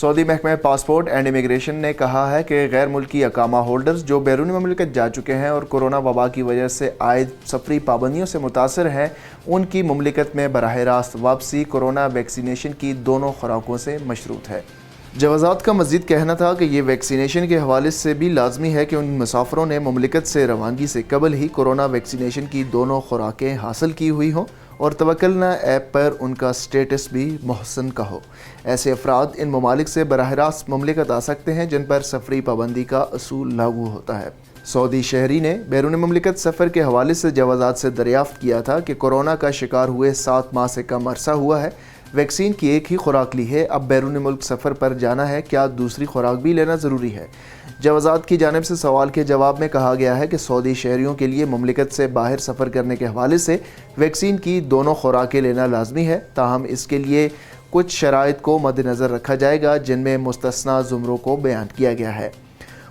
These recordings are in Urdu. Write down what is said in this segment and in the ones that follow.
سعودی محکمہ پاسپورٹ اینڈ امیگریشن نے کہا ہے کہ غیر ملکی اقامہ ہولڈرز جو بیرون مملکت جا چکے ہیں اور کورونا وبا کی وجہ سے عائد سفری پابندیوں سے متاثر ہیں، ان کی مملکت میں براہ راست واپسی کورونا ویکسینیشن کی دونوں خوراکوں سے مشروط ہے۔ جوازات کا مزید کہنا تھا کہ یہ ویکسینیشن کے حوالے سے بھی لازمی ہے کہ ان مسافروں نے مملکت سے روانگی سے قبل ہی کورونا ویکسینیشن کی دونوں خوراکیں حاصل کی ہوئی ہوں اور توکلنا ایپ پر ان کا سٹیٹس بھی محسن کا ہو۔ ایسے افراد ان ممالک سے براہ راست مملکت آ سکتے ہیں جن پر سفری پابندی کا اصول لاگو ہوتا ہے۔ سعودی شہری نے بیرون مملکت سفر کے حوالے سے جوازات سے دریافت کیا تھا کہ کورونا کا شکار ہوئے 7 ماہ سے کم عرصہ ہوا ہے، ویکسین کی ایک ہی خوراک لی ہے، اب بیرون ملک سفر پر جانا ہے، کیا دوسری خوراک بھی لینا ضروری ہے؟ جوازات کی جانب سے سوال کے جواب میں کہا گیا ہے کہ سعودی شہریوں کے لیے مملکت سے باہر سفر کرنے کے حوالے سے ویکسین کی دونوں خوراکیں لینا لازمی ہے، تاہم اس کے لیے کچھ شرائط کو مد نظر رکھا جائے گا جن میں مستثنیٰ زمروں کو بیان کیا گیا ہے۔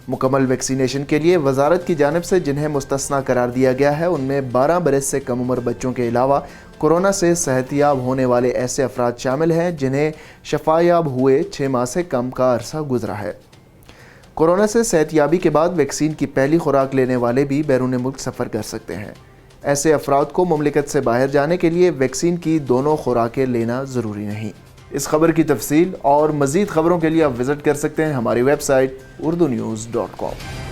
مکمل ویکسینیشن کے لیے وزارت کی جانب سے جنہیں مستثنیٰ قرار دیا گیا ہے ان میں 12 برس سے کم عمر بچوں کے علاوہ کورونا سے صحت یاب ہونے والے ایسے افراد شامل ہیں جنہیں شفا یاب ہوئے 6 ماہ سے کم کا عرصہ گزرا ہے۔ کورونا سے صحت یابی کے بعد ویکسین کی پہلی خوراک لینے والے بھی بیرون ملک سفر کر سکتے ہیں۔ ایسے افراد کو مملکت سے باہر جانے کے لیے ویکسین کی دونوں خوراکیں لینا ضروری نہیں۔ اس خبر کی تفصیل اور مزید خبروں کے لیے آپ وزٹ کر سکتے ہیں ہماری ویب سائٹ urdunews.com۔